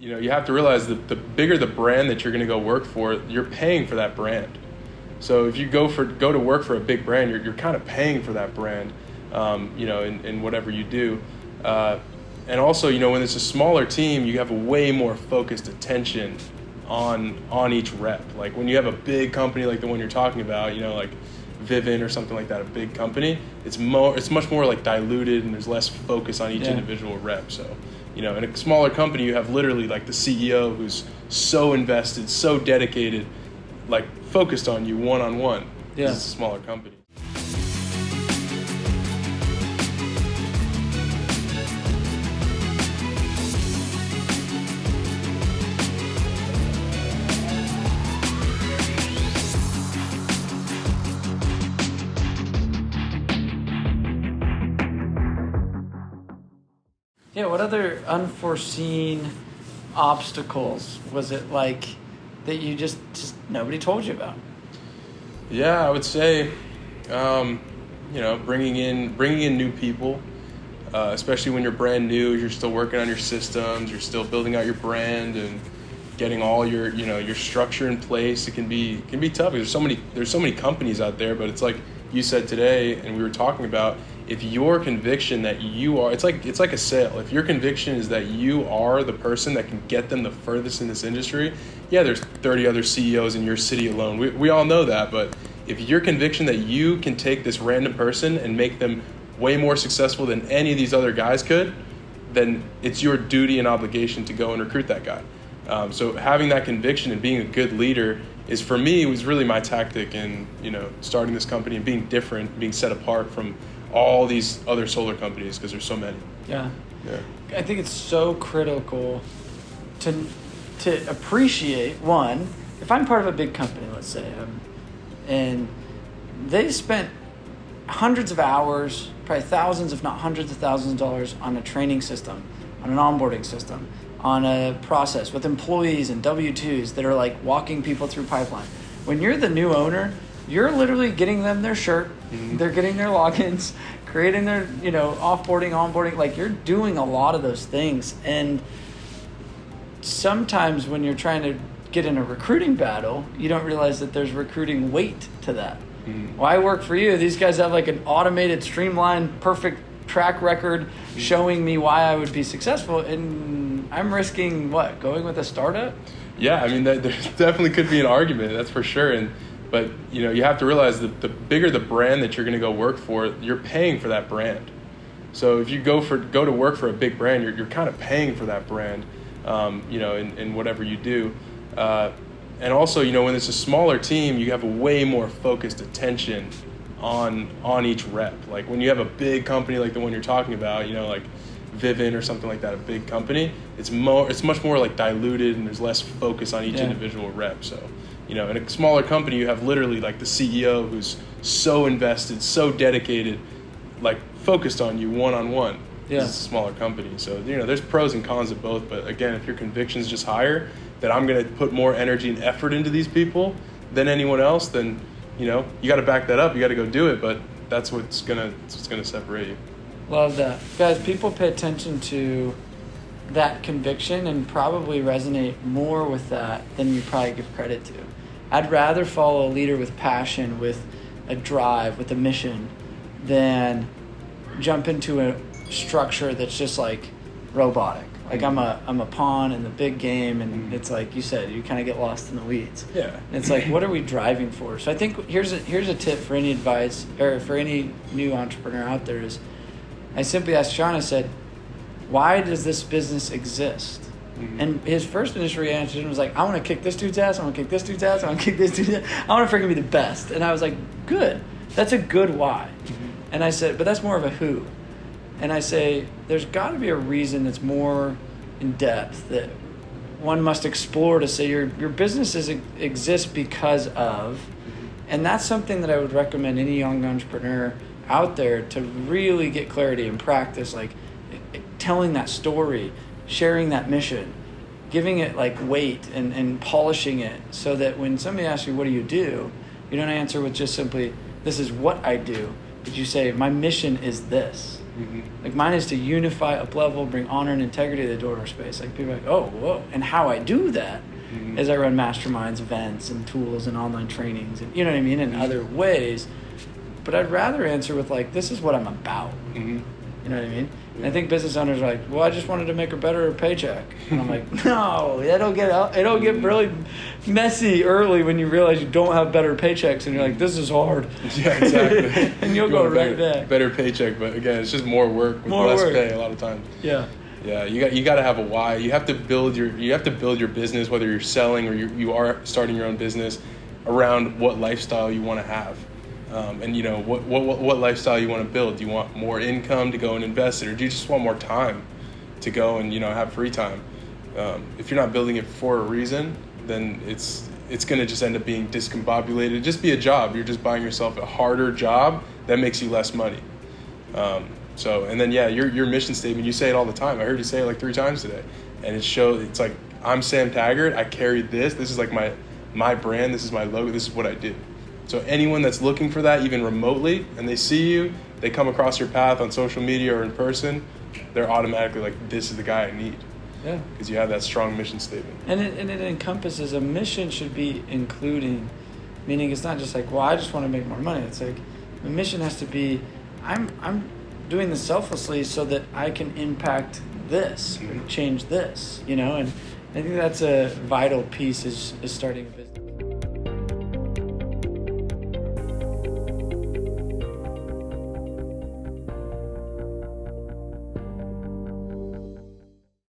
you have to realize that the bigger the brand that you're going to go work for, you're paying for that brand. So if you go to work for a big brand, you're kind of paying for that brand, in whatever you do. And also, when it's a smaller team, you have a way more focused attention on each rep. Like when you have a big company like the one you're talking about, like Vivint or something like that, a big company, it's much more like diluted and there's less focus on each individual rep. So, in a smaller company, you have literally like the CEO who's so invested, so dedicated, like focused on you one-on-one. Yeah. It's a smaller company. Yeah, what other unforeseen obstacles was it like that you just nobody told you about? Yeah, I would say, bringing in new people, especially when you're brand new, you're still working on your systems, you're still building out your brand and getting all your structure in place. It can be tough because there's so many companies out there, but it's like you said today, and we were talking about, if your conviction that you are, it's like a sale. If your conviction is that you are the person that can get them the furthest in this industry, yeah, there's 30 other CEOs in your city alone. We all know that, but if your conviction that you can take this random person and make them way more successful than any of these other guys could, then it's your duty and obligation to go and recruit that guy. So having that conviction and being a good leader is, for me, was really my tactic in starting this company and being different, being set apart from all these other solar companies, because there's so many. Yeah. I think it's so critical to appreciate, one, if I'm part of a big company, let's say, and they spent hundreds of hours, probably thousands, if not hundreds of thousands of dollars on a training system, on an onboarding system, on a process with employees and W-2s that are like walking people through pipeline. When you're the new owner, you're literally getting them their shirt, they're getting their logins, creating their, offboarding, onboarding, like you're doing a lot of those things. And sometimes when you're trying to get in a recruiting battle, you don't realize that there's recruiting weight to that. Well, I work for you. These guys have like an automated, streamlined, perfect track record showing me why I would be successful. And I'm risking what? Going with a startup? Yeah, I mean, there definitely could be an argument, that's for sure. But you have to realize that the bigger the brand that you're going to go work for, you're paying for that brand. So if you go to work for a big brand, you're kind of paying for that brand, in whatever you do. And also, when it's a smaller team, you have a way more focused attention on each rep. Like when you have a big company like the one you're talking about, like Vivint or something like that, a big company, it's much more like diluted and there's less focus on each individual rep. So, in a smaller company, you have literally like the CEO who's so invested, so dedicated, like focused on you one-on-one. Yeah. It's a smaller company. So, there's pros and cons of both. But again, if your conviction is just higher, that I'm going to put more energy and effort into these people than anyone else, then, you got to back that up. You got to go do it. But that's what's going to separate you. Love that. Guys, people pay attention to that conviction and probably resonate more with that than you probably give credit to. I'd rather follow a leader with passion, with a drive, with a mission, than jump into a structure that's just like robotic. Like I'm a pawn in the big game, and it's like you said, you kind of get lost in the weeds. Yeah. And it's like, what are we driving for? So I think here's a tip for any advice or for any new entrepreneur out there is, I simply asked Sean, I said, why does this business exist? And his first initial reaction was like, I want to kick this dude's ass, I want to kick this dude's ass, I want to kick this dude's ass, I want to freaking be the best. And I was like, good. That's a good why. And I said, but that's more of a who. And I say, there's got to be a reason that's more in depth that one must explore to say your business exists because of. And that's something that I would recommend any young entrepreneur out there to really get clarity and practice, like telling that story, sharing that mission, giving it like weight and polishing it so that when somebody asks you, what do? You don't answer with just simply, this is what I do. But you say, my mission is this. Like mine is to unify, up level, bring honor and integrity to the door space. Like people are like, oh, whoa. And how I do that is I run masterminds, events, and tools, and online trainings, and you know what I mean, in other ways. But I'd rather answer with like, this is what I'm about. You know what I mean? And I think business owners are like, well, I just wanted to make a better paycheck. And I'm like, no, it'll get really messy early when you realize you don't have better paychecks, and you're like, this is hard. Yeah, exactly. And you'll go right back. Better paycheck, but again, it's just more work with less pay a lot of times. Yeah. Yeah, you got to have a why. You have to build your business, whether you're selling or you are starting your own business, around what lifestyle you want to have. And you know what lifestyle you want to build. Do you want more income to go and invest it, or do you just want more time to go and have free time? If you're not building it for a reason, then it's going to just end up being discombobulated. Just be a job. You're just buying yourself a harder job that makes you less money. And then your mission statement. You say it all the time. I heard you say it like 3 times today, and it shows. It's like, I'm Sam Taggart. I carry this. This is like my brand. This is my logo. This is what I do. So anyone that's looking for that, even remotely, and they see you, they come across your path on social media or in person, they're automatically like, this is the guy I need. Yeah. Because you have that strong mission statement. And it encompasses, a mission should be including, meaning it's not just like, well, I just want to make more money. It's like, the mission has to be, I'm doing this selflessly so that I can impact this, or change this, and I think that's a vital piece is starting a business.